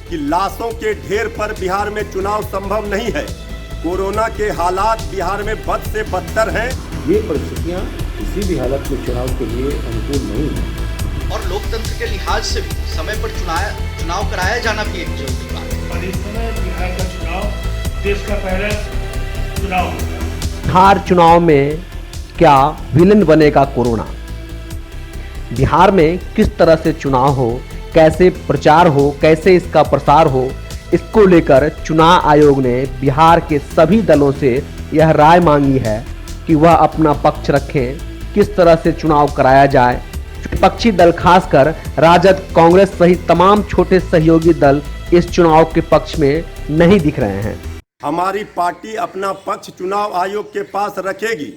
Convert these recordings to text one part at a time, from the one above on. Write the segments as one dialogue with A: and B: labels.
A: कि लाशों के ढेर पर बिहार में चुनाव संभव नहीं है। कोरोना के हालात बिहार में बद से बदतर हैं।
B: ये परिस्थितियां किसी भी हालत में चुनाव के लिए अनुकूल नहीं है
C: और लोकतंत्र के लिहाज से भी समय पर चुनाव कराया जाना भी एक जरूरी बात है।
D: और इस समय बिहार का चुनाव देश का पहला चुनाव होगा।
E: बिहार चुनाव में क्या विलन बनेगा कोरोना? बिहार में किस तरह से चुनाव हो, कैसे प्रचार हो, कैसे इसका प्रसार हो, इसको लेकर चुनाव आयोग ने बिहार के सभी दलों से यह राय मांगी है कि वह अपना पक्ष रखें, किस तरह से चुनाव कराया जाए। विपक्षी दल खासकर राजद, कांग्रेस सहित तमाम छोटे सहयोगी दल इस चुनाव के पक्ष में नहीं दिख रहे हैं।
A: हमारी पार्टी अपना पक्ष चुनाव आयोग के पास रखेगी,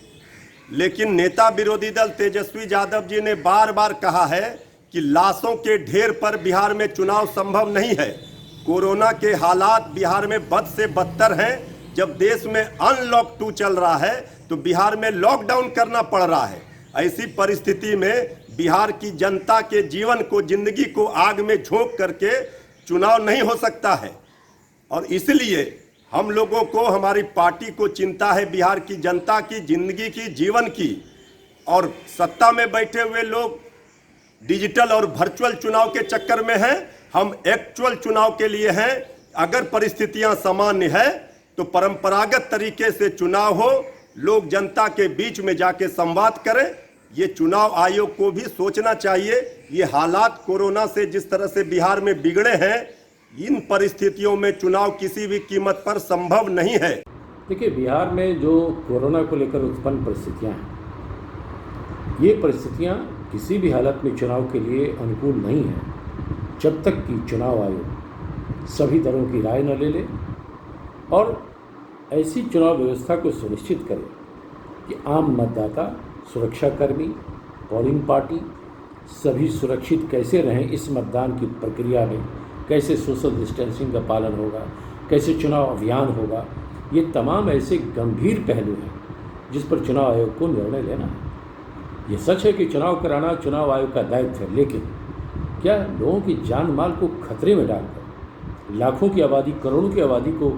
A: लेकिन नेता विरोधी दल तेजस्वी यादव जी ने बार बार कहा है कि लाशों के ढेर पर बिहार में चुनाव संभव नहीं है। कोरोना के हालात बिहार में बद से बदतर हैं। जब देश में अनलॉक 2 चल रहा है तो बिहार में लॉकडाउन करना पड़ रहा है। ऐसी परिस्थिति में बिहार की जनता के जीवन को, जिंदगी को आग में झोंक करके चुनाव नहीं हो सकता है। और इसलिए हम लोगों को, हमारी पार्टी को चिंता है बिहार की जनता की, जिंदगी की, जीवन की। और सत्ता में बैठे हुए लोग डिजिटल और वर्चुअल चुनाव के चक्कर में हैं। हम एक्चुअल चुनाव के लिए हैं। अगर परिस्थितियां सामान्य है तो परंपरागत तरीके से चुनाव हो, लोग जनता के बीच में जाके संवाद करें। ये चुनाव आयोग को भी सोचना चाहिए। ये हालात कोरोना से जिस तरह से बिहार में बिगड़े हैं, इन परिस्थितियों में चुनाव किसी भी कीमत पर संभव नहीं है।
B: देखिए, बिहार में जो कोरोना को लेकर उत्पन्न परिस्थितियां हैं, ये परिस्थितियां किसी भी हालत में चुनाव के लिए अनुकूल नहीं है जब तक कि चुनाव आयोग सभी दलों की राय न ले ले और ऐसी चुनाव व्यवस्था को सुनिश्चित करे कि आम मतदाता, सुरक्षाकर्मी, पोलिंग पार्टी सभी सुरक्षित कैसे रहें। इस मतदान की प्रक्रिया में कैसे सोशल डिस्टेंसिंग का पालन होगा, कैसे चुनाव अभियान होगा, ये तमाम ऐसे गंभीर पहलू हैं जिस पर चुनाव आयोग को निर्णय लेना है। ये सच है कि चुनाव कराना चुनाव आयोग का दायित्व है, लेकिन क्या लोगों की जान माल को खतरे में डालकर, लाखों की आबादी, करोड़ों की आबादी को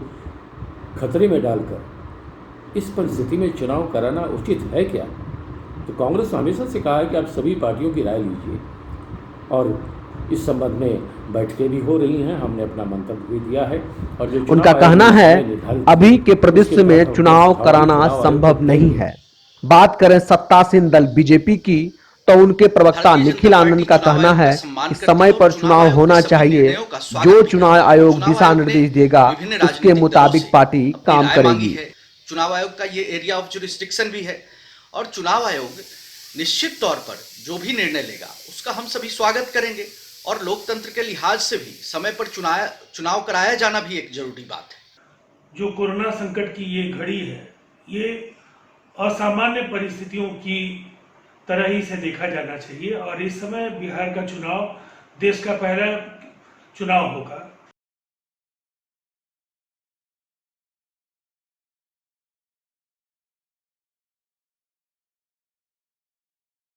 B: खतरे में डालकर इस परिस्थिति में चुनाव कराना उचित है क्या? तो कांग्रेस ने हमेशा से कहा है कि आप सभी पार्टियों की राय लीजिए और इस संबंध में बैठकें भी हो रही हैं। हमने अपना मंतव्य भी दिया है और जो
E: उनका कहना है अभी के परिदृश्य में चुनाव कराना संभव नहीं है। बात करें सत्तासीन दल बीजेपी की तो उनके प्रवक्ता निखिल आनंद का कहना है कि समय पर चुनाव होना चाहिए। जो चुनाव आयोग दिशा निर्देश देगा उसके मुताबिक पार्टी काम करेगी।
C: चुनाव आयोग का ये एरिया ऑफ जुरिस्डिक्शन भी है और चुनाव आयोग निश्चित तौर पर जो भी निर्णय लेगा उसका हम सभी स्वागत करेंगे और लोकतंत्र के लिहाज से भी समय पर चुनाव कराया जाना भी एक जरूरी बात है।
D: जो कोरोना संकट की ये घड़ी है, ये असामान्य परिस्थितियों की तरह ही से देखा जाना चाहिए और इस समय बिहार का चुनाव देश का पहला चुनाव होगा।